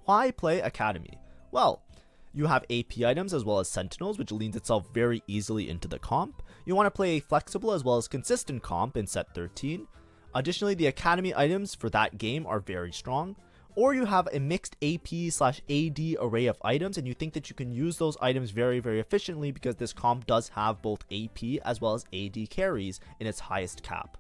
why play Academy? Well, you have AP items as well as Sentinels, which leans itself very easily into the comp. You want to play a flexible as well as consistent comp in set 13. Additionally, the Academy items for that game are very strong. Or you have a mixed AP/AD array of items, and you think that you can use those items very, very efficiently because this comp does have both AP as well as AD carries in its highest cap.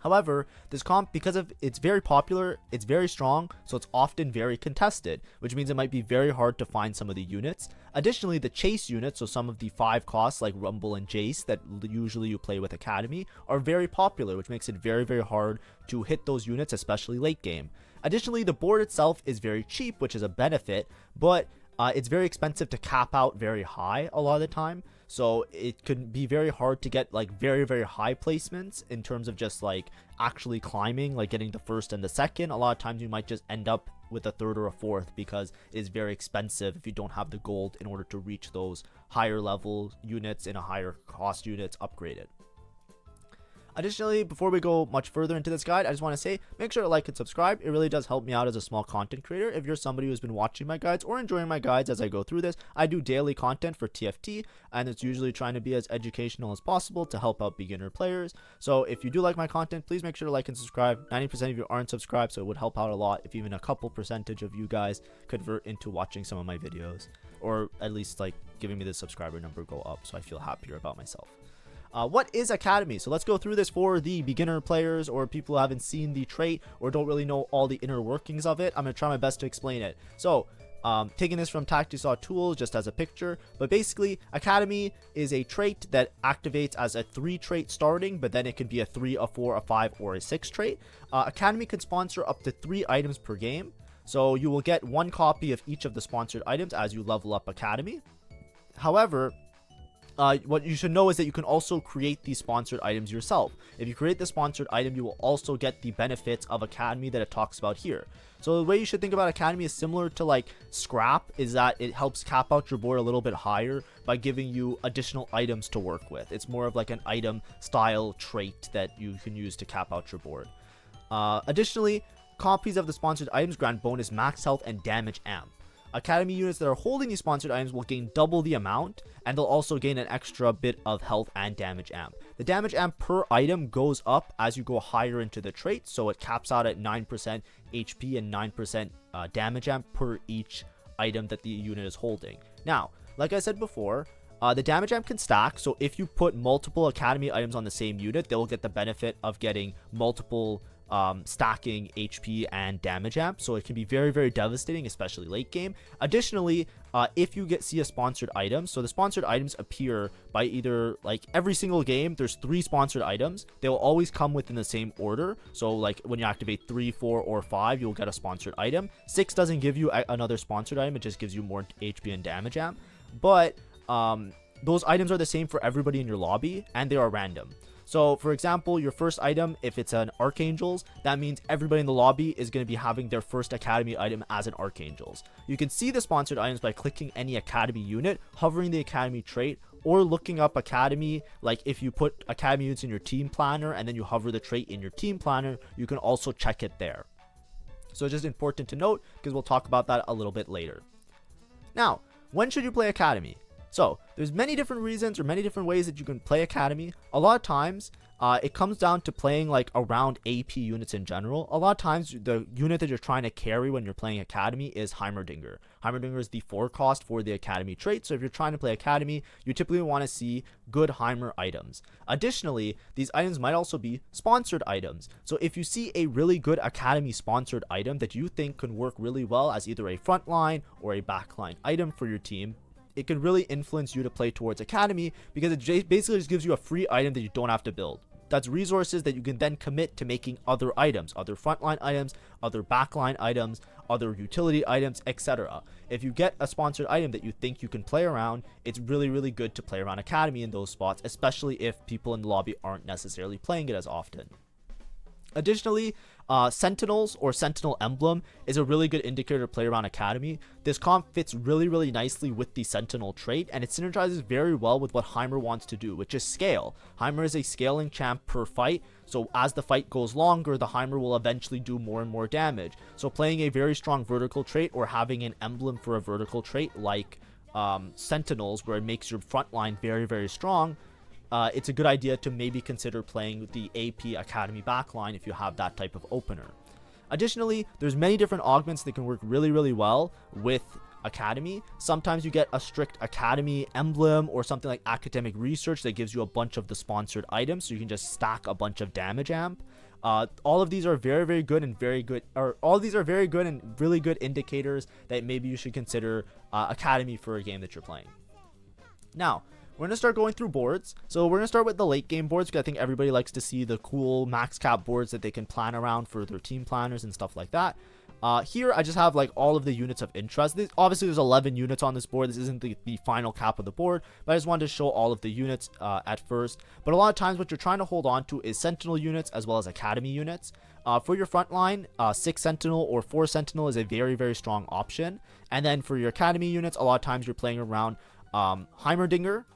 However, this comp, because of it's very popular, it's very strong, so it's often very contested, which means it might be very hard to find some of the units. Additionally, the chase units, so some of the 5 costs like Rumble and Jace that usually you play with Academy, are very popular, which makes it very, very hard to hit those units, especially late game. Additionally, the board itself is very cheap, which is a benefit, but it's very expensive to cap out very high a lot of the time. So it can be very hard to get like very, very high placements in terms of just like actually climbing, like getting the first and the second. A lot of times you might just end up with a third or a fourth because it's very expensive if you don't have the gold in order to reach those higher level units and a higher cost units upgraded. Additionally, before we go much further into this guide, I just want to say, make sure to like and subscribe. It really does help me out as a small content creator. If you're somebody who's been watching my guides or enjoying my guides as I go through this, I do daily content for TFT, and it's usually trying to be as educational as possible to help out beginner players. So if you do like my content, please make sure to like and subscribe. 90% of you aren't subscribed, so it would help out a lot if even a couple percentage of you guys convert into watching some of my videos, or at least like giving me the subscriber number go up so I feel happier about myself. What is Academy? So let's go through this for the beginner players or people who haven't seen the trait or don't really know all the inner workings of it. I'm going to try my best to explain it. So taking this from Tactisaw Tools just as a picture, but basically Academy is a trait that activates as a 3 trait starting, but then it can be a 3, a 4, a 5, or a 6 trait. Academy can sponsor up to 3 items per game. So you will get 1 copy of each of the sponsored items as you level up Academy. However, what you should know is that you can also create these sponsored items yourself. If you create the sponsored item, you will also get the benefits of Academy that it talks about here. So the way you should think about Academy is similar to like Scrap, is that it helps cap out your board a little bit higher by giving you additional items to work with. It's more of like an item style trait that you can use to cap out your board. Additionally, copies of the sponsored items grant bonus max health and damage amp. Academy units that are holding these sponsored items will gain double the amount, and they'll also gain an extra bit of health and damage amp. The damage amp per item goes up as you go higher into the trait, so it caps out at 9% HP and 9% damage amp per each item that the unit is holding. Now, like I said before, the damage amp can stack, so if you put multiple Academy items on the same unit, they will get the benefit of getting multiple stacking HP and damage amp, so it can be very, very devastating, especially late game. Additionally, if you see a sponsored item, so the sponsored items appear by either like every single game, there's 3 sponsored items. They will always come within the same order, so like when you activate 3, 4, or 5, you'll get a sponsored item. 6 doesn't give you another sponsored item, it just gives you more HP and damage amp, but those items are the same for everybody in your lobby, and they are random. So for example, your first item, if it's an Archangels, that means everybody in the lobby is going to be having their first Academy item as an Archangels. You can see the sponsored items by clicking any Academy unit, hovering the Academy trait, or looking up Academy. Like if you put Academy units in your team planner and then you hover the trait in your team planner, you can also check it there. So it's just important to note because we'll talk about that a little bit later. Now, when should you play Academy? So there's many different reasons or many different ways that you can play Academy. A lot of times it comes down to playing like around AP units in general. A lot of times the unit that you're trying to carry when you're playing Academy is Heimerdinger. Heimerdinger is the 4 cost for the Academy trait. So if you're trying to play Academy, you typically want to see good Heimer items. Additionally, these items might also be sponsored items. So if you see a really good Academy sponsored item that you think can work really well as either a frontline or a backline item for your team, it can really influence you to play towards Academy because it basically just gives you a free item that you don't have to build. That's resources that you can then commit to making other items, other frontline items, other backline items, other utility items, etc. If you get a sponsored item that you think you can play around, it's really, really good to play around Academy in those spots, especially if people in the lobby aren't necessarily playing it as often. Additionally, Sentinels or Sentinel Emblem is a really good indicator to play around Academy. This comp fits really nicely with the Sentinel trait, and it synergizes very well with what Heimer wants to do, which is scale. Heimer is a scaling champ per fight, so as the fight goes longer, the Heimer will eventually do more and more damage. So playing a very strong vertical trait or having an emblem for a vertical trait like Sentinels, where it makes your front line very strong, it's a good idea to maybe consider playing the AP Academy backline if you have that type of opener. Additionally, there's many different augments that can work really well with Academy. Sometimes you get a strict Academy emblem or something like academic research that gives you a bunch of the sponsored items, so you can just stack a bunch of damage amp. All of these are very good and really good indicators that maybe you should consider Academy for a game that you're playing. Now, we're going to start going through boards. So we're going to start with the late game boards, because I think everybody likes to see the cool max cap boards that they can plan around for their team planners and stuff like that. Here I just have like all of the units of interest. Obviously there's 11 units on this board. This isn't the final cap of the board, but I just wanted to show all of the units at first. But a lot of times what you're trying to hold on to is Sentinel units as well as Academy units. For your front line, 6 Sentinel or 4 Sentinel is a very strong option. And then for your Academy units, a lot of times you're playing around Heimerdinger,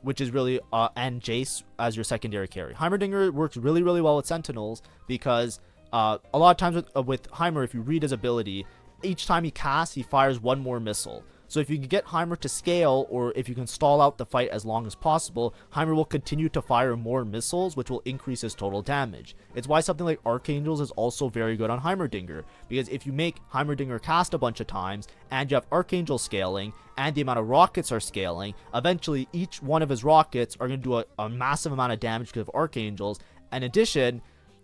which is really and Jace as your secondary carry. Heimerdinger works really well with Sentinels, because a lot of times with Heimer, if you read his ability, each time he casts, he fires one more missile. So if you can get Heimer to scale, or if you can stall out the fight as long as possible, Heimer will continue to fire more missiles, which will increase his total damage. It's why something like Archangels is also very good on Heimerdinger, because if you make Heimerdinger cast a bunch of times, and you have Archangel scaling, and the amount of rockets are scaling, eventually each one of his rockets are going to do a massive amount of damage because of Archangels. In addition,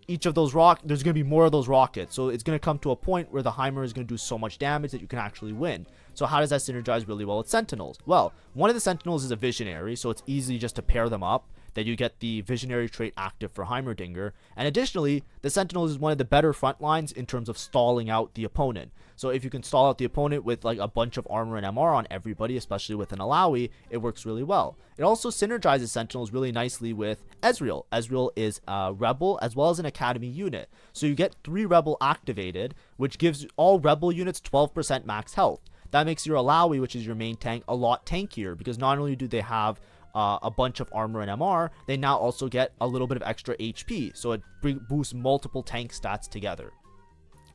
each of those there's going to be more of those rockets, so it's going to come to a point where the Heimer is going to do so much damage that you can actually win. So how does that synergize really well with Sentinels? Well, one of the Sentinels is a Visionary, so it's easy just to pair them up, that you get the Visionary trait active for Heimerdinger. And additionally, the Sentinels is one of the better front lines in terms of stalling out the opponent. So if you can stall out the opponent with like a bunch of armor and MR on everybody, especially with an Alawi, it works really well. It also synergizes Sentinels really nicely with Ezreal. Ezreal is a Rebel as well as an Academy unit. So you get 3 Rebel activated, which gives all Rebel units 12% max health. That makes your Alawi, which is your main tank, a lot tankier, because not only do they have a bunch of armor and MR, they now also get a little bit of extra HP, so it boosts multiple tank stats together.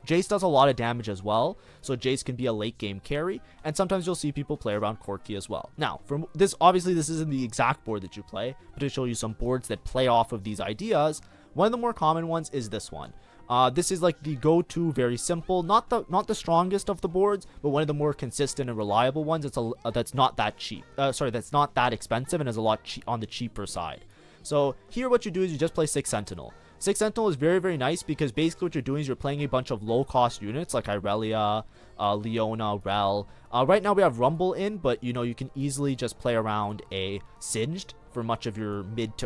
Jace does a lot of damage as well, so Jace can be a late game carry, and sometimes you'll see people play around Corki as well. Now, from this, obviously this isn't the exact board that you play, but to show you some boards that play off of these ideas, one of the more common ones is this one. This is like the go-to, very simple, not the strongest of the boards, but one of the more consistent and reliable ones. It's that's not that cheap. That's not that expensive and is a lot on the cheaper side. So here what you do is you just play 6 Sentinel. 6 Sentinel is very nice, because basically what you're doing is you're playing a bunch of low-cost units like Irelia, Leona, Rel. Right now we have Rumble in, but you know, you can easily just play around a Singed for much of your mid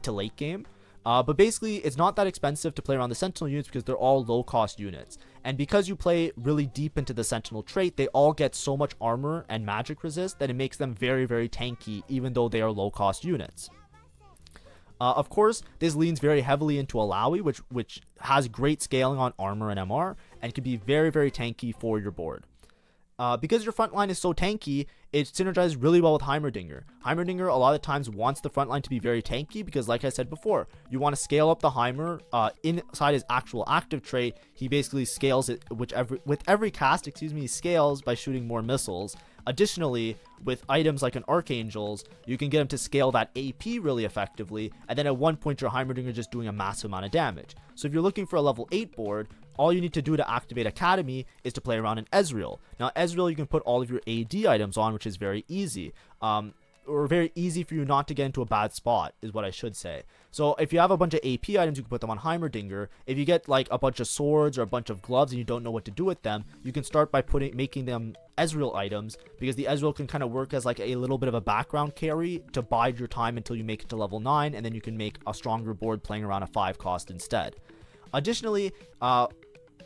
to late game. But basically, it's not that expensive to play around the Sentinel units, because they're all low-cost units. And because you play really deep into the Sentinel trait, they all get so much armor and magic resist that it makes them very tanky, even though they are low-cost units. Of course, this leans very heavily into Alawi, which has great scaling on armor and MR, and can be very tanky for your board. Because your front line is so tanky, it synergizes really well with Heimerdinger. Heimerdinger a lot of times wants the front line to be very tanky, because like I said before, you want to scale up the Heimer inside his actual active trait. He basically scales it with every cast, he scales by shooting more missiles. Additionally, with items like an Archangel's, you can get him to scale that AP really effectively, and then at one point your Heimerdinger just doing a massive amount of damage. So if you're looking for a level 8 board, all you need to do to activate Academy is to play around an Ezreal. Now Ezreal, you can put all of your AD items on, which is very easy. Or very easy for you not to get into a bad spot, is what I should say. So if you have a bunch of AP items, you can put them on Heimerdinger. If you get like a bunch of swords or a bunch of gloves and you don't know what to do with them, you can start by making them Ezreal items, because the Ezreal can kind of work as like a little bit of a background carry to bide your time until you make it to level 9, and then you can make a stronger board playing around a 5 cost instead. Additionally,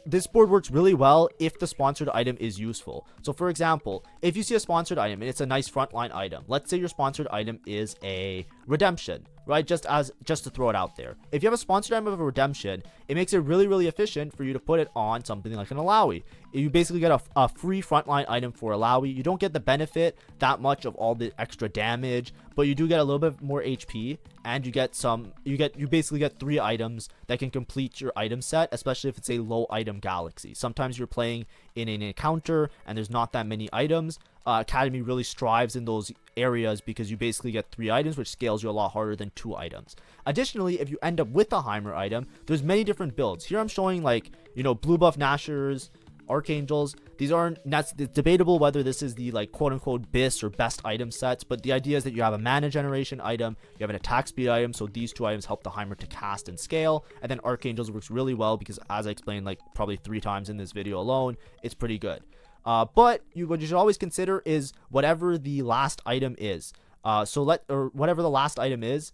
this board works really well if the sponsored item is useful. So for example, if you see a sponsored item and it's a nice frontline item, let's say your sponsored item is a Redemption. right? Just to throw it out there. If you have a sponsored item of a redemption, it makes it really efficient for you to put it on something like an Alawi. You basically get a free frontline item for Alawi. You don't get the benefit that much of all the extra damage, but you do get a little bit more HP, and you basically get 3 items that can complete your item set, especially if it's a low item galaxy. Sometimes you're playing in an encounter and there's not that many items. Academy really strives in those areas because you basically get 3 items, which scales you a lot harder than 2 items. Additionally, if you end up with a Heimer item, there's many different builds. Here I'm showing, like, you know, blue buff Nashers, Archangels. These aren't, it's debatable whether this is the, like, quote-unquote BIS or best item sets, but the idea is that you have a mana generation item, you have an attack speed item, so these 2 items help the Heimer to cast and scale, and then Archangels works really well because, as I explained, like, probably 3 times in this video alone, it's pretty good. But what you should always consider is whatever the last item is. Whatever the last item is,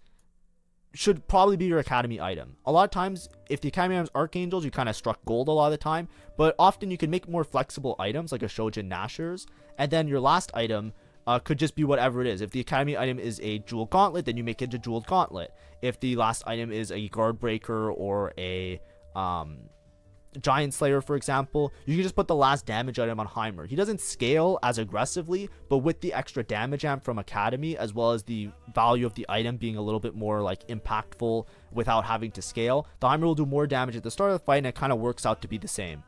should probably be your academy item. A lot of times, if the academy item is Archangels, you kind of struck gold a lot of the time, but often you can make more flexible items like a Shojin Nashers, and then your last item could just be whatever it is. If the academy item is a Jeweled Gauntlet, then you make it a Jeweled Gauntlet. If the last item is a Guard Breaker or a Giant Slayer, for example, you can just put the last damage item on Heimer. He doesn't scale as aggressively, but with the extra damage amp from Academy, as well as the value of the item being a little bit more like impactful without having to scale, the Heimer will do more damage at the start of the fight, and it kind of works out to be the same.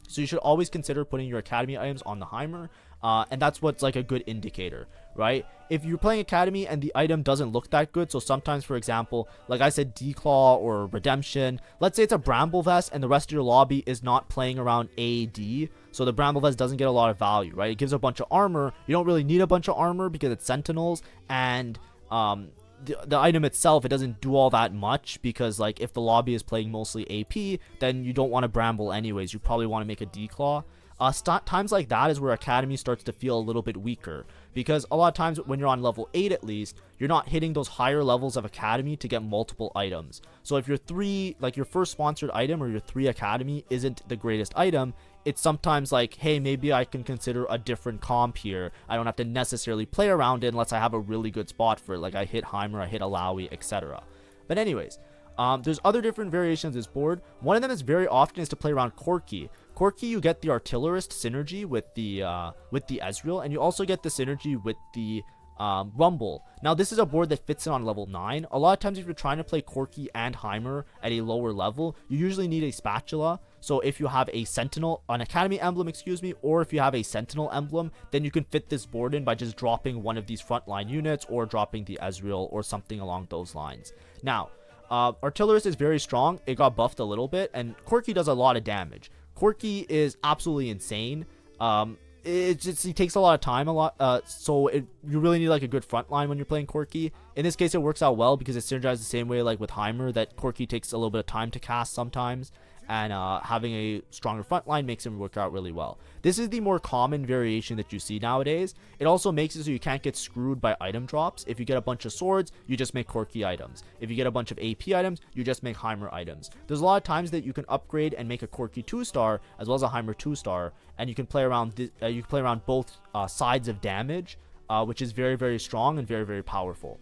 So you should always consider putting your academy items on the Heimer, and that's what's like a good indicator, right? If you're playing academy and the item doesn't look that good, so sometimes, for example, like I said, Declaw or Redemption, let's say it's a Bramble Vest and the rest of your lobby is not playing around AD, so the Bramble Vest doesn't get a lot of value, right? It gives a bunch of armor. You don't really need a bunch of armor because it's Sentinels, and the item itself, it doesn't do all that much because, like, if the lobby is playing mostly AP, then you don't want to Bramble anyways. You probably want to make a Declaw. Times like that is where Academy starts to feel a little bit weaker, because a lot of times when you're on level 8 at least, you're not hitting those higher levels of Academy to get multiple items. So if your your first sponsored item or your 3 Academy isn't the greatest item, it's sometimes like, hey, maybe I can consider a different comp here. I don't have to necessarily play around it unless I have a really good spot for it, like I hit Heimer, I hit Alawi, etc. But anyways, there's other different variations of this board. One of them is very often is to play around Corki. Corki, you get the Artillerist synergy with the Ezreal, and you also get the synergy with the Rumble. Now, this is a board that fits in on level 9. A lot of times, if you're trying to play Corki and Heimer at a lower level, you usually need a Spatula. So if you have a Sentinel, an Academy emblem, or if you have a Sentinel emblem, then you can fit this board in by just dropping one of these frontline units or dropping the Ezreal or something along those lines. Now, Artillerist is very strong. It got buffed a little bit, and Corki does a lot of damage. Corki is absolutely insane. It takes a lot of time, so you really need like a good front line when you're playing Corki. In this case, it works out well because it synergizes the same way like with Heimer, that Corki takes a little bit of time to cast sometimes, and having a stronger front line makes him work out really well. This is the more common variation that you see nowadays. It also makes it so you can't get screwed by item drops. If you get a bunch of swords, you just make Corki items. If you get a bunch of AP items, you just make Heimer items. There's a lot of times that you can upgrade and make a Corki 2-star as well as a Heimer 2-star, and you can play around both sides of damage, which is very strong and very powerful.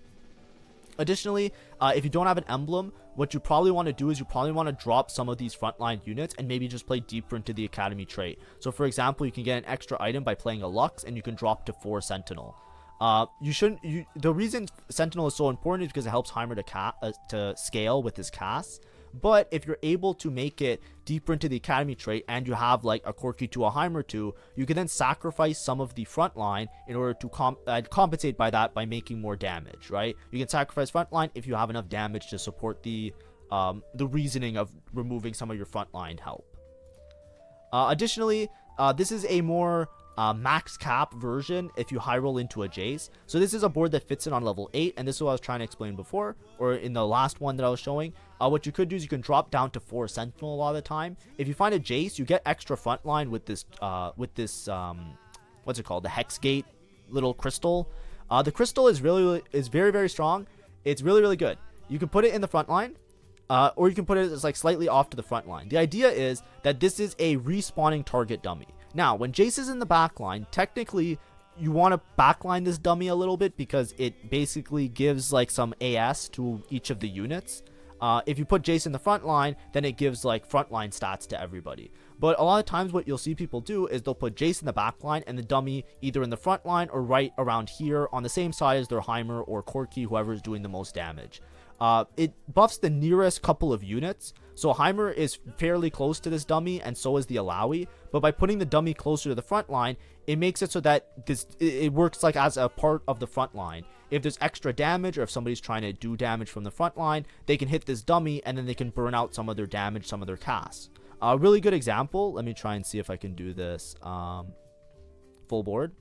Additionally, if you don't have an emblem, what you probably want to do is you probably want to drop some of these frontline units and maybe just play deeper into the academy trait. So for example, you can get an extra item by playing a Lux, and you can drop to 4 Sentinel. The reason Sentinel is so important is because it helps Heimer to scale with his casts. But if you're able to make it deeper into the academy trait and you have like a Corki 2, a Heimer 2, you can then sacrifice some of the front line in order to compensate by that by making more damage, right? You can sacrifice front line if you have enough damage to support the reasoning of removing some of your front line help. Additionally, this is a more max cap version if you high roll into a Jace. So this is a board that fits in on level 8, and this is what I was trying to explain before, or in the last one that I was showing. What you could do is you can drop down to 4 Sentinel a lot of the time. If you find a Jace, you get extra frontline with this what's it called, the Hex Gate little crystal. The crystal is very strong. It's really good. You can put it in the front line, or you can put it as like slightly off to the front line. The idea is that this is a respawning target dummy. Now, when Jace is in the back line, technically, you want to backline this dummy a little bit because it basically gives like some AS to each of the units. If you put Jace in the front line, then it gives like frontline stats to everybody. But a lot of times what you'll see people do is they'll put Jace in the back line and the dummy either in the front line or right around here on the same side as their Heimer or Corki, whoever is doing the most damage. It buffs the nearest couple of units. So Heimer is fairly close to this dummy, and so is the Alawi. But by putting the dummy closer to the front line, it makes it so that it works like as a part of the front line. If there's extra damage, or if somebody's trying to do damage from the front line, they can hit this dummy, and then they can burn out some of their damage, some of their casts. A really good example. Let me try and see if I can do this full board.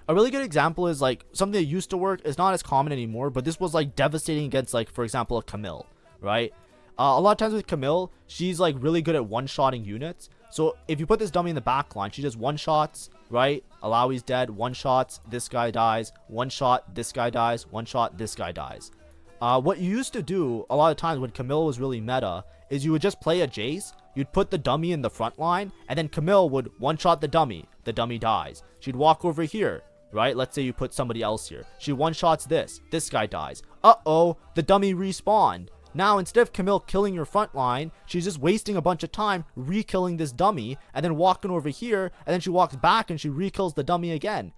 A really good example is like something that used to work, is not as common anymore, but this was like devastating against, like, for example, a Camille, right? A lot of times with Camille, she's like really good at one-shotting units. So if you put this dummy in the back line, she does one-shots, right? Alawi's dead, one-shots, this guy dies, one-shot, this guy dies, one-shot, this guy dies. What you used to do a lot of times when Camille was really meta is you would just play a Jace, you'd put the dummy in the front line, and then Camille would one-shot the dummy dies. She'd walk over here, right? Let's say you put somebody else here. She one-shots this guy dies. Uh-oh, the dummy respawned. Now, instead of Camille killing your front line, she's just wasting a bunch of time re-killing this dummy and then walking over here, and then she walks back and she re-kills the dummy again.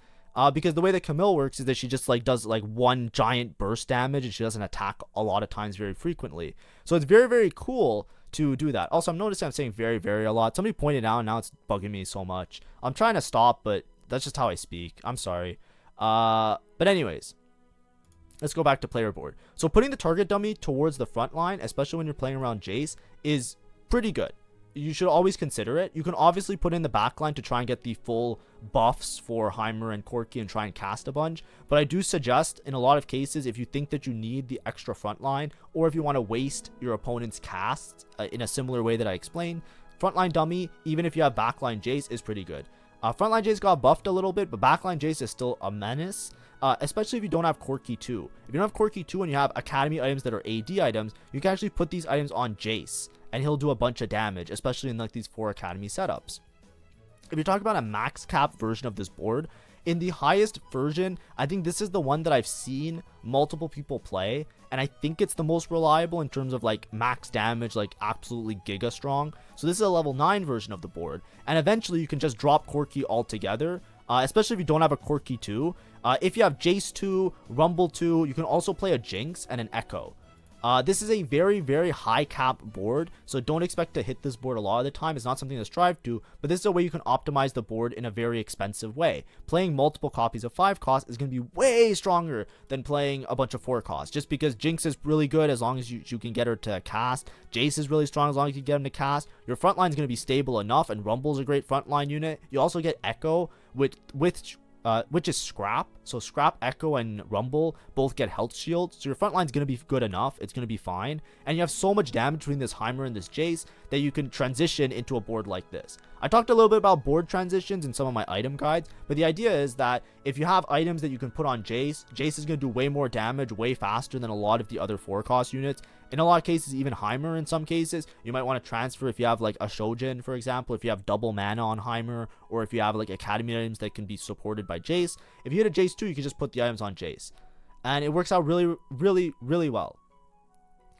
Because the way that Camille works is that she just like does like one giant burst damage and she doesn't attack a lot of times very frequently. So it's very, very cool to do that. Also, I'm noticing I'm saying very, very a lot. Somebody pointed out and now it's bugging me so much. I'm trying to stop, but that's just how I speak. I'm sorry. But anyways, let's go back to player board. So putting the target dummy towards the front line, especially when you're playing around Jace, is pretty good. You should always consider it. You can obviously put in the backline to try and get the full buffs for Heimer and Corki and try and cast a bunch. But I do suggest in a lot of cases, if you think that you need the extra front line, or if you want to waste your opponent's casts in a similar way that I explained, frontline dummy, even if you have backline Jace, is pretty good. Frontline Jace got buffed a little bit, but backline Jace is still a menace. Especially if you don't have Corki 2. If you don't have Corki 2 and you have Academy items that are AD items, you can actually put these items on Jace, and he'll do a bunch of damage, especially in like these 4 Academy setups. If you're talking about a max cap version of this board, in the highest version, I think this is the one that I've seen multiple people play, and I think it's the most reliable in terms of like max damage, like absolutely giga strong. So this is a level 9 version of the board, and eventually you can just drop Corki altogether. Especially if you don't have a Corki 2. If you have Jace 2, Rumble 2, you can also play a Jinx and an Echo. This is a very, very high cap board, so don't expect to hit this board a lot of the time. It's not something to strive to, but this is a way you can optimize the board in a very expensive way. Playing multiple copies of 5 cost is going to be way stronger than playing a bunch of 4 cost, just because Jinx is really good as long as you can get her to cast. Jace is really strong as long as you can get him to cast. Your front line is going to be stable enough, and Rumble's a great frontline unit. You also get Echo, which is Scrap. So Scrap, Echo, and Rumble both get health shields. So your front line's going to be good enough. It's going to be fine. And you have so much damage between this Heimer and this Jace that you can transition into a board like this. I talked a little bit about board transitions in some of my item guides, but the idea is that if you have items that you can put on Jace, Jace is going to do way more damage way faster than a lot of the other 4 cost units. In a lot of cases, even Heimer in some cases, you might want to transfer if you have like a Shojin, for example, if you have double mana on Heimer, or if you have like Academy items that can be supported by Jace. If you hit a Jace 2, you can just put the items on Jace. And it works out really, really, really well.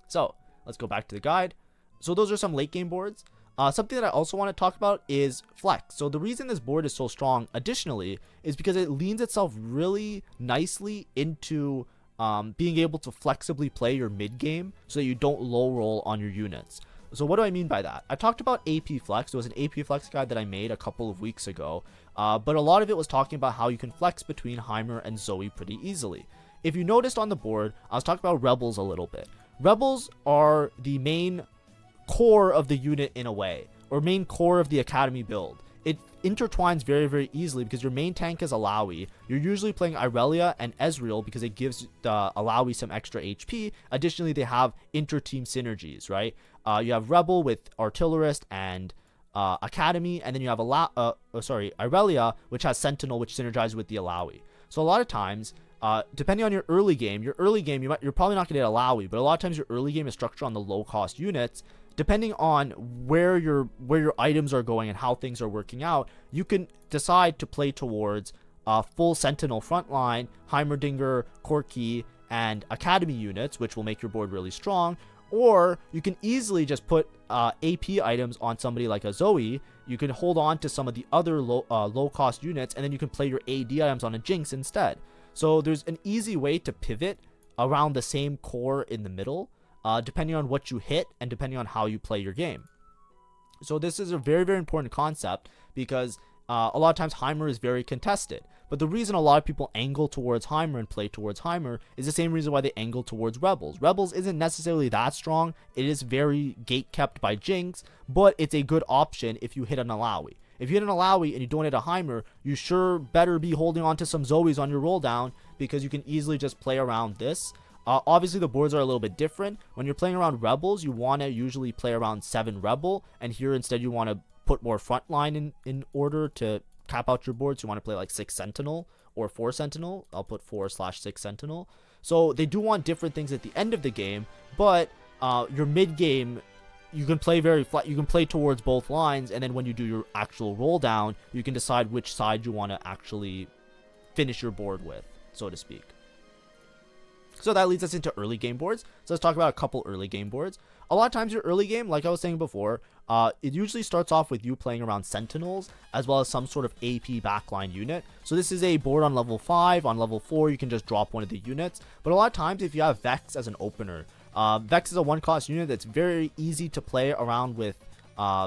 So let's go back to the guide. So those are some late game boards. Something that I also want to talk about is flex. So the reason this board is so strong additionally is because it leans itself really nicely into being able to flexibly play your mid game so that you don't low roll on your units. So what do I mean by that? I talked about AP Flex. It was an AP Flex guide that I made a couple of weeks ago, but a lot of it was talking about how you can flex between Heimer and Zoe pretty easily. If you noticed on the board, I was talking about Rebels a little bit. Rebels are the main core of the unit in a way, or main core of the Academy build. It intertwines very, very easily because your main tank is Alawi. You're usually playing Irelia and Ezreal because it gives the Alawi some extra HP. Additionally, they have inter-team synergies, right? You have Rebel with Artillerist and Academy, and then you have Irelia, which has Sentinel, which synergizes with the Alawi. So a lot of times, depending on your early game, you're probably not going to get Alawi, but a lot of times your early game is structured on the low cost units. Depending on where your items are going and how things are working out, you can decide to play towards full Sentinel frontline, Heimerdinger, Corki, and Academy units, which will make your board really strong. Or you can easily just put AP items on somebody like a Zoe. You can hold on to some of the other low cost units, and then you can play your AD items on a Jinx instead. So there's an easy way to pivot around the same core in the middle, depending on what you hit and depending on how you play your game. So this is a very, very important concept because a lot of times Heimer is very contested. But the reason a lot of people angle towards Heimer and play towards Heimer is the same reason why they angle towards Rebels. Rebels isn't necessarily that strong. It is very gate kept by Jinx, but it's a good option if you hit an Alawi. If you hit an Alawi and you don't hit a Heimer, you sure better be holding on to some Zoes on your roll down because you can easily just play around this. Obviously, the boards are a little bit different. When you're playing around Rebels, you want to usually play around 7 Rebel, and here instead you want to put more frontline in order to cap out your board. So you want to play like 6 Sentinel or 4 Sentinel. I'll put 4/6 Sentinel. So they do want different things at the end of the game, but your mid game, you can play very flat. You can play towards both lines, and then when you do your actual roll down, you can decide which side you want to actually finish your board with, so to speak. So that leads us into early game boards. So let's talk about a couple early game boards. A lot of times your early game, like I was saying before, it usually starts off with you playing around Sentinels as well as some sort of AP backline unit. So this is a board on level 5. On level 4, you can just drop one of the units. But a lot of times if you have Vex as an opener, Vex is a 1-cost unit that's very easy to play around with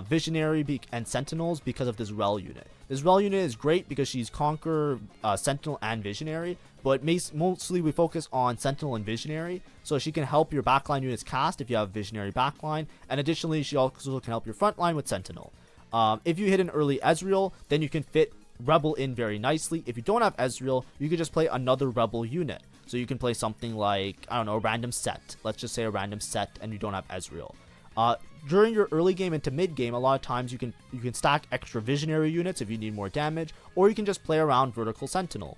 Visionary and Sentinels because of this Rel unit. This Rel unit is great because she's Conquer, Sentinel, and Visionary, but mostly we focus on Sentinel and Visionary, so she can help your backline units cast if you have Visionary backline, and additionally she also can help your frontline with Sentinel. If you hit an early Ezreal, then you can fit Rebel in very nicely. If you don't have Ezreal, you could just play another Rebel unit. So you can play something like, I don't know, a random set. Let's just say a random set and you don't have Ezreal. During your early game into mid game, a lot of times you can stack extra Visionary units if you need more damage, or you can just play around Vertical Sentinel.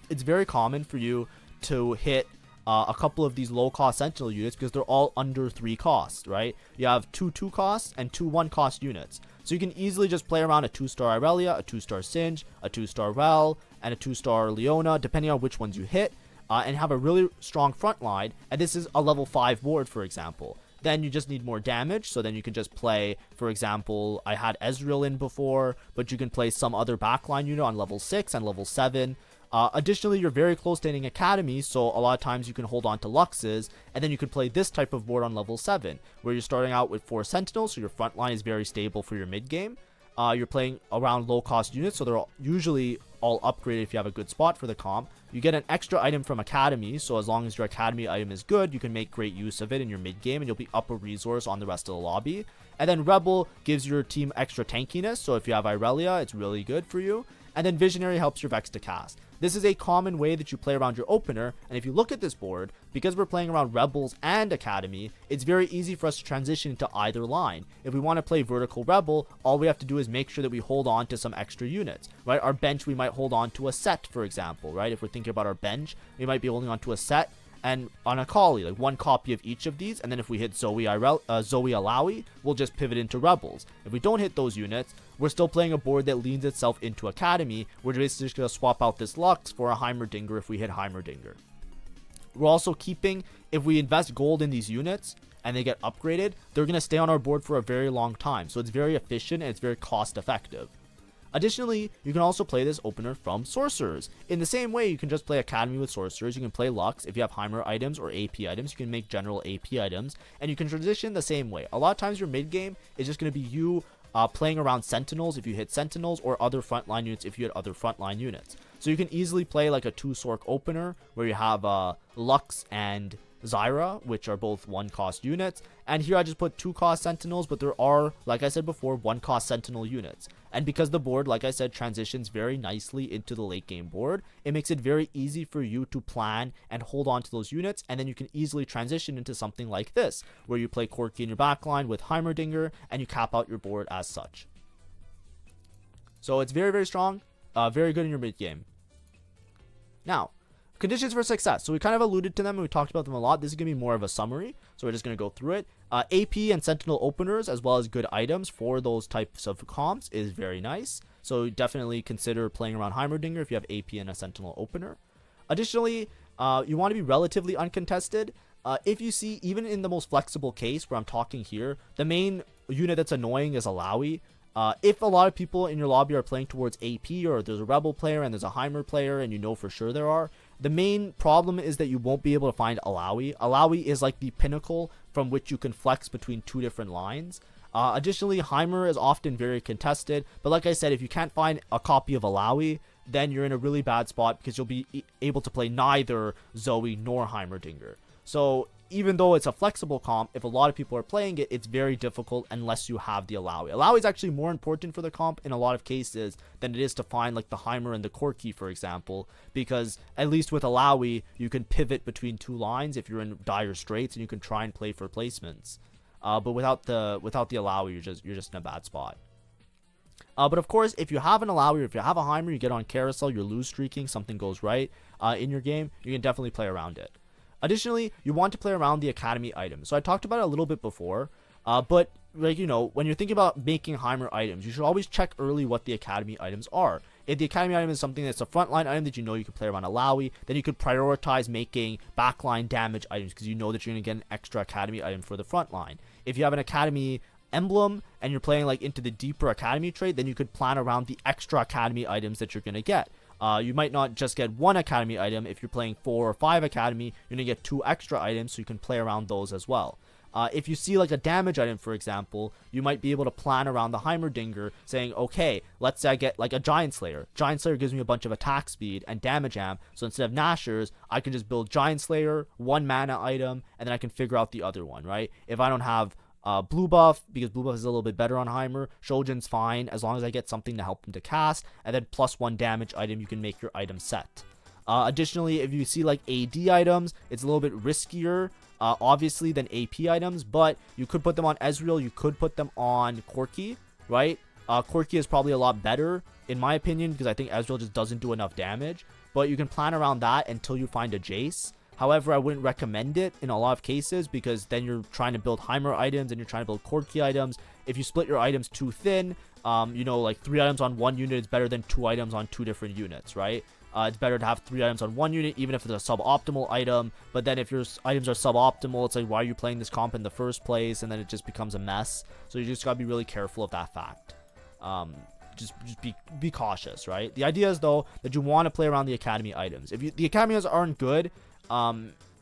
It's very common for you to hit a couple of these low-cost Sentinel units because they're all under 3 cost, right? You have 2 2-cost and 2 1-cost units. So you can easily just play around a 2-star Irelia, a 2-star Singe, a 2-star Rel, and a 2-star Leona, depending on which ones you hit, and have a really strong front line. And this is a level 5 board, for example. Then you just need more damage, so then you can just play, for example, I had Ezreal in before, but you can play some other backline unit on level 6 and level 7. Additionally, you're very close to hitting Academy, so a lot of times you can hold on to Luxes, and then you can play this type of board on level 7, where you're starting out with 4 Sentinels, so your front line is very stable for your mid game. You're playing around low-cost units, so they're usually all upgraded if you have a good spot for the comp. You get an extra item from Academy, so as long as your Academy item is good, you can make great use of it in your mid game, and you'll be up a resource on the rest of the lobby. And then Rebel gives your team extra tankiness, so if you have Irelia, it's really good for you. And then Visionary helps your Vex to cast. This is a common way that you play around your opener, and if you look at this board, because we're playing around Rebels and Academy, it's very easy for us to transition into either line. If we want to play Vertical Rebel, all we have to do is make sure that we hold on to some extra units, right? Our bench, we might hold on to a set, for example, right? If we're thinking about our bench, we might be holding on to a set, and on Akali, like 1 copy of each of these, and then if we hit Zoe Alawi, we'll just pivot into Rebels. If we don't hit those units, we're still playing a board that leans itself into Academy. We're basically just going to swap out this Lux for a Heimerdinger if we hit Heimerdinger. We're also keeping, if we invest gold in these units and they get upgraded, they're going to stay on our board for a very long time. So it's very efficient and it's very cost effective. Additionally, you can also play this opener from Sorcerers. In the same way, you can just play Academy with Sorcerers. You can play Lux. If you have Heimer items or AP items, you can make general AP items. And you can transition the same way. A lot of times your mid game is just going to be you playing around Sentinels if you hit Sentinels, or other frontline units if you hit other frontline units. So you can easily play like a 2-Sorc opener where you have Lux and Zyra, which are both 1-cost units. And here I just put 2-cost Sentinels, but there are, like I said before, 1-cost Sentinel units. And because the board, like I said, transitions very nicely into the late game board, it makes it very easy for you to plan and hold on to those units, and then you can easily transition into something like this, where you play Corki in your backline with Heimerdinger, and you cap out your board as such. So it's very, very strong, very good in your mid game. Now, conditions for success. So we kind of alluded to them and we talked about them a lot. This is going to be more of a summary, so we're just going to go through it. AP and Sentinel openers, as well as good items for those types of comps, is very nice. So definitely consider playing around Heimerdinger if you have AP and a Sentinel opener. Additionally, you want to be relatively uncontested. If you see, even in the most flexible case where I'm talking here, the main unit that's annoying is Alawi. If a lot of people in your lobby are playing towards AP, or there's a Rebel player and there's a Heimer player and you know for sure there are, the main problem is that you won't be able to find Alawi. Alawi is like the pinnacle from which you can flex between two different lines. Additionally, Heimer is often very contested, but like I said, if you can't find a copy of Alawi, then you're in a really bad spot because you'll be able to play neither Zoe nor Heimerdinger. So even though it's a flexible comp, if a lot of people are playing it, it's very difficult unless you have the Alawi. Alawi is actually more important for the comp in a lot of cases than it is to find like the Heimer and the Corki, for example, because at least with Alawi, you can pivot between two lines if you're in dire straits and you can try and play for placements. But without the Alawi, you're just in a bad spot. But of course, if you have an Alawi or if you have a Heimer, you get on carousel, you're lose streaking, something goes right in your game, you can definitely play around it. Additionally, you want to play around the academy items. So I talked about it a little bit before, but like, you know, when you're thinking about making Heimer items, you should always check early what the academy items are. If the academy item is something that's a frontline item that you know you can play around Alawi, then you could prioritize making backline damage items because you know that you're going to get an extra academy item for the frontline. If you have an academy emblem and you're playing like into the deeper academy trade, then you could plan around the extra academy items that you're going to get. You might not just get one academy item. If you're playing 4 or 5 academy, you're going to get 2 extra items, so you can play around those as well. If you see like a damage item, for example, you might be able to plan around the Heimerdinger, saying, okay, let's say I get like a Giant Slayer. Giant Slayer gives me a bunch of attack speed and damage amp, so instead of Nashers, I can just build Giant Slayer, 1 mana item, and then I can figure out the other one, right? If I don't have blue buff, because blue buff is a little bit better on Heimer, Shojin's fine as long as I get something to help him to cast, and then +1 damage item, you can make your item set. Additionally, if you see like AD items, it's a little bit riskier obviously than AP items, but you could put them on Ezreal, you could put them on Corki, right? Corki is probably a lot better in my opinion because I think Ezreal just doesn't do enough damage, but you can plan around that until you find a Jace. However, I wouldn't recommend it in a lot of cases because then you're trying to build Heimer items and you're trying to build Corki items. If you split your items too thin, you know, like 3 items on 1 unit is better than 2 items on 2 different units, right? It's better to have 3 items on 1 unit, even if it's a suboptimal item. But then if your items are suboptimal, it's like, why are you playing this comp in the first place? And then it just becomes a mess. So you just gotta be really careful of that fact. Just be cautious, right? The idea is though that you want to play around the academy items. If the academy items aren't good,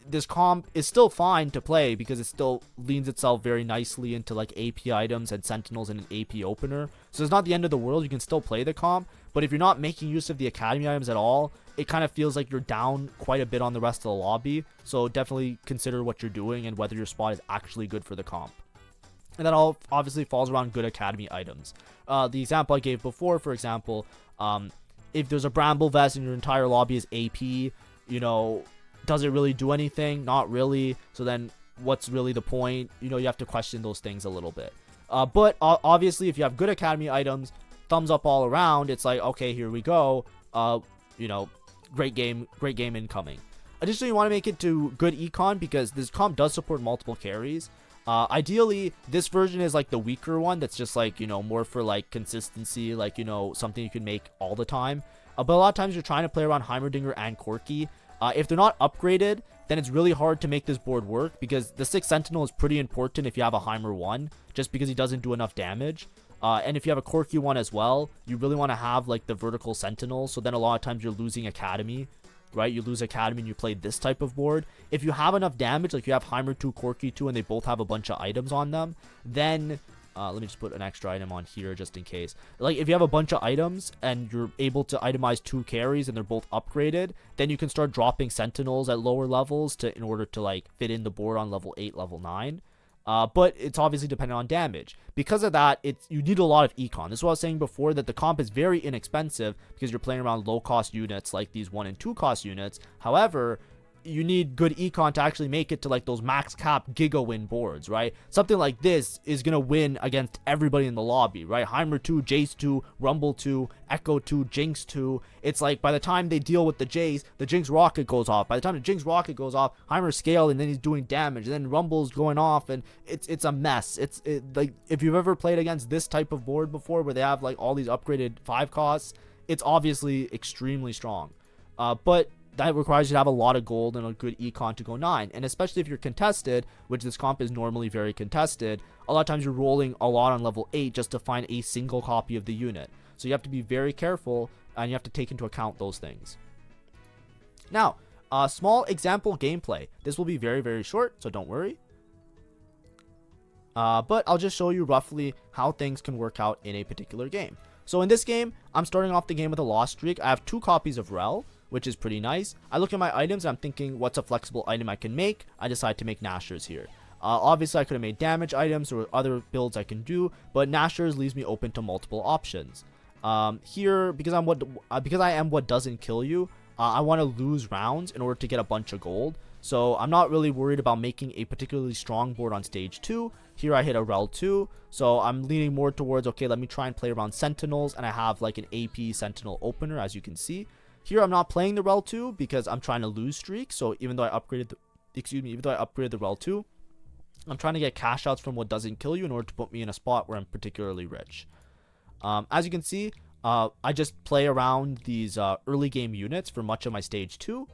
this comp is still fine to play because it still leans itself very nicely into like AP items and Sentinels and an AP opener. So it's not the end of the world. You can still play the comp, but if you're not making use of the academy items at all, it kind of feels like you're down quite a bit on the rest of the lobby. So definitely consider what you're doing and whether your spot is actually good for the comp. And that all obviously falls around good academy items. The example I gave before, for example, if there's a Bramble Vest and your entire lobby is AP, you know, does it really do anything? Not really. So then what's really the point? You know, you have to question those things a little bit. But obviously, if you have good academy items, thumbs up all around, it's like, okay, here we go. You know, great game incoming. Additionally, you want to make it to good econ because this comp does support multiple carries. Ideally, this version is like the weaker one that's just like, you know, more for like consistency, like, you know, something you can make all the time. But a lot of times you're trying to play around Heimerdinger and Corki. If they're not upgraded, then it's really hard to make this board work because the 6 Sentinel is pretty important if you have a Heimer 1, just because he doesn't do enough damage. And if you have a Corki 1 as well, you really want to have like the vertical Sentinel, so then a lot of times you're losing Academy, right? You lose Academy and you play this type of board. If you have enough damage, like you have Heimer 2, Corki 2, and they both have a bunch of items on them, then let me just put an extra item on here just in case. Like if you have a bunch of items and you're able to itemize 2 carries and they're both upgraded, then you can start dropping Sentinels at lower levels in order to like fit in the board on level 8, level 9. But it's obviously dependent on damage. Because of that, you need a lot of econ. This is what I was saying before, that the comp is very inexpensive because you're playing around low cost units like these 1 and 2 cost units. However, you need good econ to actually make it to like those max cap giga win boards, right? Something like this is gonna win against everybody in the lobby, right? Heimer 2, Jace 2, Rumble 2, Echo 2, Jinx 2. It's like by the time they deal with the Jace, the Jinx rocket goes off. By the time the Jinx rocket goes off, Heimer's scaled and then he's doing damage, and then Rumble's going off, and it's a mess. Like if you've ever played against this type of board before where they have like all these upgraded 5 costs, it's obviously extremely strong. But that requires you to have a lot of gold and a good econ to go 9. And especially if you're contested, which this comp is normally very contested, a lot of times you're rolling a lot on level 8 just to find a single copy of the unit. So you have to be very careful, and you have to take into account those things. Now, small example gameplay. This will be very, very short, so don't worry. But I'll just show you roughly how things can work out in a particular game. So in this game, I'm starting off the game with a loss streak. I have 2 copies of Rel, which is pretty nice. I look at my items and I'm thinking, what's a flexible item I can make? I decide to make Nashers here. Obviously I could have made damage items or other builds I can do, but Nashers leaves me open to multiple options. Here, because I am what doesn't kill you, I want to lose rounds in order to get a bunch of gold. So I'm not really worried about making a particularly strong board on stage 2. Here I hit a Rel 2, so I'm leaning more towards, okay, let me try and play around Sentinels, and I have like an AP Sentinel opener, as you can see. Here I'm not playing the Rel 2 because I'm trying to lose streak. So even though I upgraded the Rel 2, I'm trying to get cash outs from what doesn't kill you in order to put me in a spot where I'm particularly rich. As you can see, I just play around these early game units for much of my stage 2.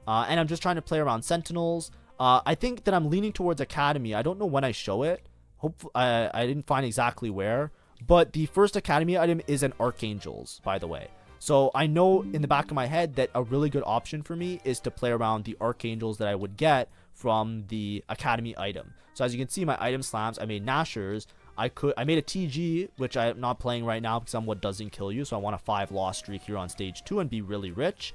And I'm just trying to play around Sentinels. I think that I'm leaning towards Academy. I don't know when I show it. Hopefully, I didn't find exactly where. But the first Academy item is an Archangels, by the way. So I know in the back of my head that a really good option for me is to play around the Archangels that I would get from the Academy item. So as you can see, my item slams, I made Nashers. I made a TG, which I'm not playing right now because I'm what doesn't kill you. So I want a 5 loss streak here on stage 2 and be really rich.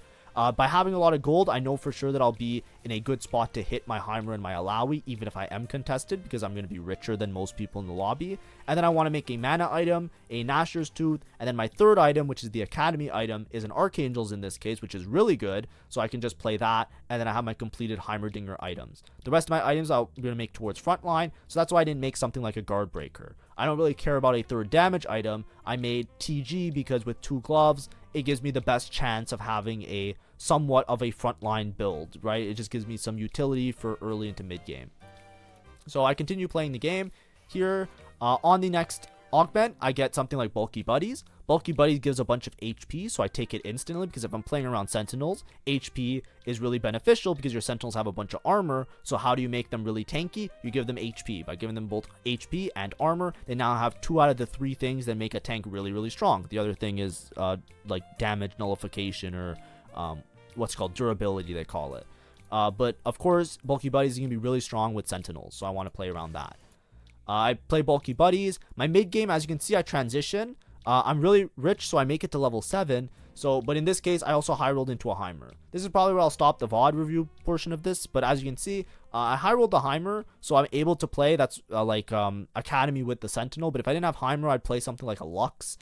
By having a lot of gold, I know for sure that I'll be in a good spot to hit my Heimer and my Alawi, even if I am contested, because I'm going to be richer than most people in the lobby. And then I want to make a mana item, a Nashor's Tooth, and then my third item, which is the Academy item, is an Archangels in this case, which is really good. So I can just play that, and then I have my completed Heimerdinger items. The rest of my items I'm going to make towards frontline, so that's why I didn't make something like a Guard Breaker. I don't really care about a third damage item. I made TG because with 2 gloves, it gives me the best chance of having a somewhat of a frontline build, right? It just gives me some utility for early into mid game. So I continue playing the game. Here, on the next augment, I get something like Bulky Buddies. Bulky Buddies gives a bunch of HP, so I take it instantly because if I'm playing around Sentinels, HP is really beneficial because your Sentinels have a bunch of armor. So how do you make them really tanky? You give them HP. By giving them both HP and armor, they now have 2 out of the 3 things that make a tank really, really strong. The other thing is like damage nullification or what's called durability, they call it. But of course, Bulky Buddies is going to be really strong with Sentinels, so I want to play around that. I play Bulky Buddies. My mid game, as you can see, I transition. I'm really rich, so I make it to level 7. But in this case, I also high rolled into a Heimer. This is probably where I'll stop the VOD review portion of this. But as you can see, I high rolled the Heimer, so I'm able to play that's Academy with the Sentinel. But if I didn't have Heimer, I'd play something like a Lux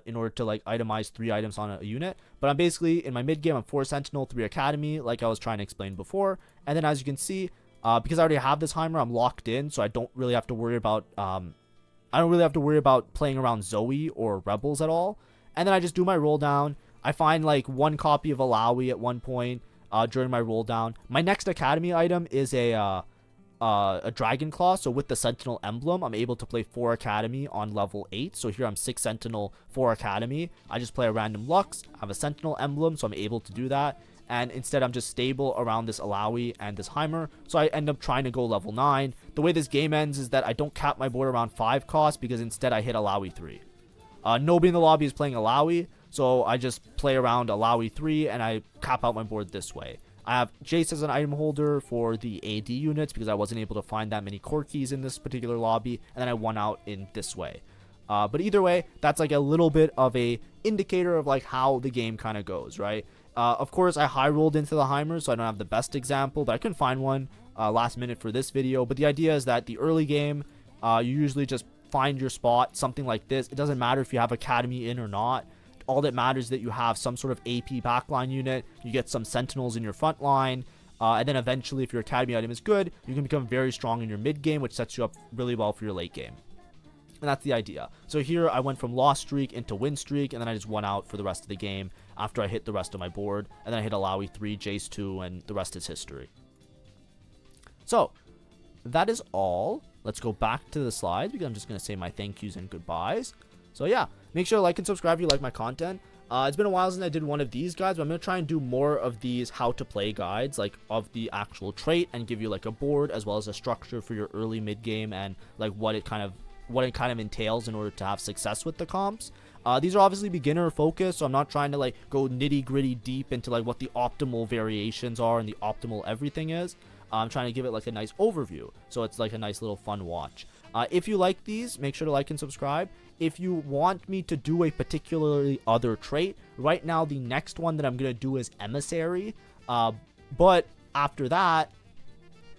in order to like itemize 3 items on a unit. But I'm basically in my mid game, I'm 4 Sentinel, 3 Academy, like I was trying to explain before. And then as you can see, because I already have this Heimer, I'm locked in, so I don't really have to worry about playing around Zoe or Rebels at all. And then I just do my roll down. I find like 1 copy of Alawi at one point during my roll down. My next Academy item is a Dragon Claw. So with the Sentinel emblem, I'm able to play 4 Academy on level 8. So here I'm 6 Sentinel, 4 Academy. I just play a random Lux. I have a Sentinel emblem, so I'm able to do that. And instead, I'm just stable around this Alawi and this Heimer. So I end up trying to go level 9. The way this game ends is that I don't cap my board around 5 cost because instead I hit Alawi 3. Nobody in the lobby is playing Alawi, so I just play around Alawi 3 and I cap out my board this way. I have Jace as an item holder for the AD units because I wasn't able to find that many Corkis in this particular lobby, and then I won out in this way. But either way, that's like a little bit of a indicator of like how the game kind of goes, right? Of course, I high rolled into the Heimer, so I don't have the best example, but I couldn't find one last minute for this video. But the idea is that the early game, you usually just find your spot, something like this. It doesn't matter if you have Academy in or not. All that matters is that you have some sort of AP backline unit. You get some Sentinels in your front line. And then eventually, if your academy item is good, you can become very strong in your mid game, which sets you up really well for your late game. And that's the idea. So here I went from loss streak into win streak, and then I just won out for the rest of the game after I hit the rest of my board. And then I hit Alawi 3, Jace 2, and the rest is history. So that is all. Let's go back to the slides because I'm just going to say my thank yous and goodbyes. So yeah, make sure to like and subscribe if you like my content. It's been a while since I did one of these guides, but I'm going to try and do more of these how to play guides, like of the actual trait, and give you like a board as well as a structure for your early mid game and like what it kind of entails in order to have success with the comps. These are obviously beginner focused, so I'm not trying to like go nitty gritty deep into like what the optimal variations are and the optimal everything is. I'm trying to give it like a nice overview, so it's like a nice little fun watch. If you like these, make sure to like and subscribe. If you want me to do a particularly other trait, right now the next one that I'm going to do is Emissary. But after that,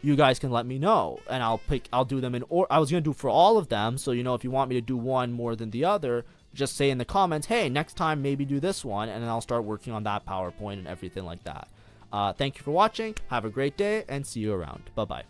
you guys can let me know, and I'll do them in order. I was going to do for all of them, so you know, if you want me to do one more than the other, just say in the comments, hey, next time maybe do this one, and then I'll start working on that PowerPoint and everything like that. Thank you for watching. Have a great day, and see you around. Bye-bye.